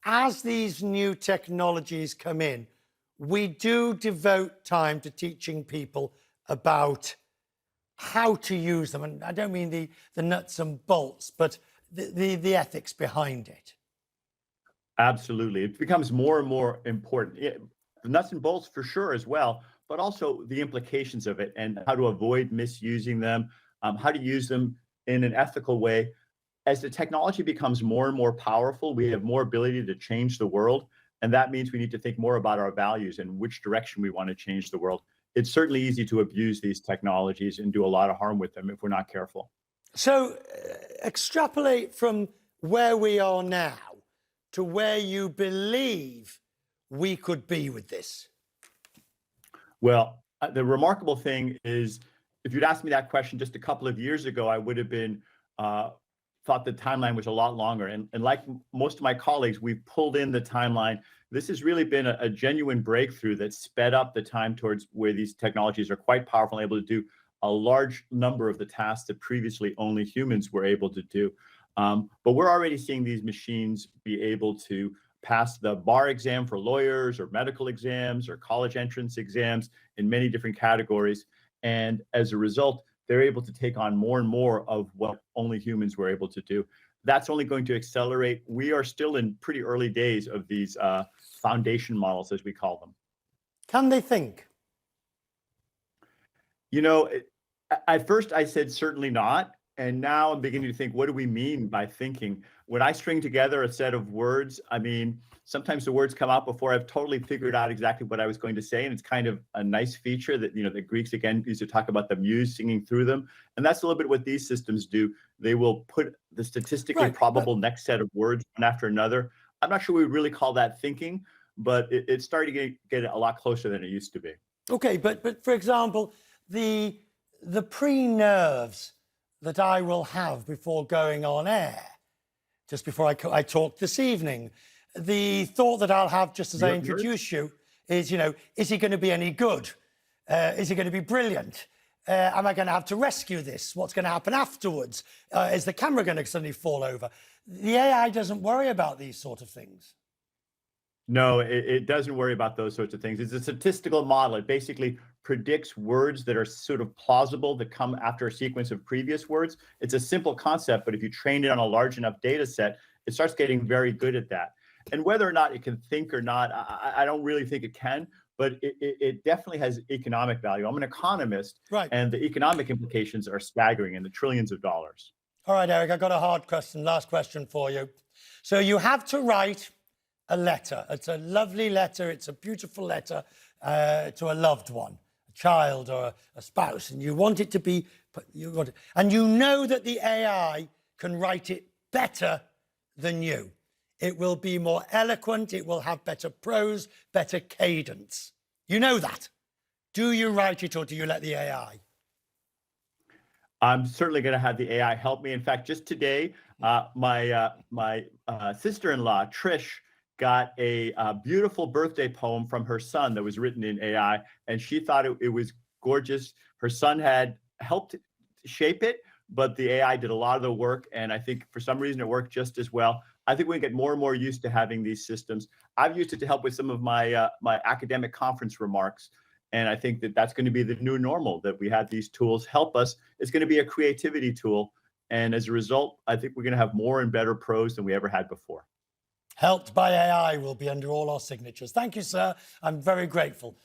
as these new technologies come in, we do devote time to teaching people about how to use them. And I don't mean the nuts and bolts, but the ethics behind it. Absolutely. It becomes more and more important. The nuts and bolts for sure as well, but also the implications of it and how to avoid misusing them, how to use them in an ethical way. As the technology becomes more and more powerful, we have more ability to change the world. And that means we need to think more about our values and which direction we want to change the world. It's certainly easy to abuse these technologies and do a lot of harm with them if we're not careful. So extrapolate from where we are now to where you believe we could be with this. Well, the remarkable thing is, if you'd asked me that question just a couple of years ago, I would have been thought the timeline was a lot longer. And like most of my colleagues, we've pulled in the timeline. This has really been a genuine breakthrough that sped up the time towards where these technologies are quite powerful and able to do a large number of the tasks that previously only humans were able to do. But we're already seeing these machines be able to pass the bar exam for lawyers or medical exams or college entrance exams in many different categories. And as a result, they're able to take on more and more of what only humans were able to do. That's only going to accelerate. We are still in pretty early days of these foundation models, as we call them. Can they think? You know, at first I said certainly not. And now I'm beginning to think, what do we mean by thinking? When I string together a set of words, I mean, sometimes the words come out before I've totally figured out exactly what I was going to say. And it's kind of a nice feature that, the Greeks, again, used to talk about the muse singing through them. And that's a little bit what these systems do. They will put the statistically probable next set of words one after another. I'm not sure we would really call that thinking, but it's starting to get a lot closer than it used to be. Okay, but for example, the pre-nerves that I will have before going on air, just before I talk this evening, the thought that I'll have just as I introduce you is, is he going to be any good? Is he going to be brilliant? Am I going to have to rescue this? What's going to happen afterwards? Is the camera going to suddenly fall over? The AI doesn't worry about these sort of things. No, it doesn't worry about those sorts of things. It's a statistical model. It basically predicts words that are sort of plausible that come after a sequence of previous words. It's a simple concept, but if you train it on a large enough data set, it starts getting very good at that. And whether or not it can think or not, I don't really think it can, but it definitely has economic value. I'm an economist, and the economic implications are staggering in the trillions of dollars. All right, Erik, I've got a hard question, last question for you. So you have to write a letter. It's a lovely letter. It's a beautiful letter to a loved one, a child or a spouse, and you want it to be, and you know that the AI can write it better than you. It will be more eloquent. It will have better prose, better cadence. You know that. Do you write it or do you let the AI? I'm certainly going to have the AI help me. In fact, just today, my sister-in-law, Trish, got a beautiful birthday poem from her son that was written in AI, and she thought it was gorgeous. Her son had helped shape it, but the AI did a lot of the work, and I think for some reason it worked just as well. I think we get more and more used to having these systems. I've used it to help with some of my my academic conference remarks, and I think that that's going to be the new normal, that we have these tools help us. It's going to be a creativity tool, and as a result, I think we're going to have more and better prose than we ever had before. Helped by AI will be under all our signatures. Thank you, sir. I'm very grateful.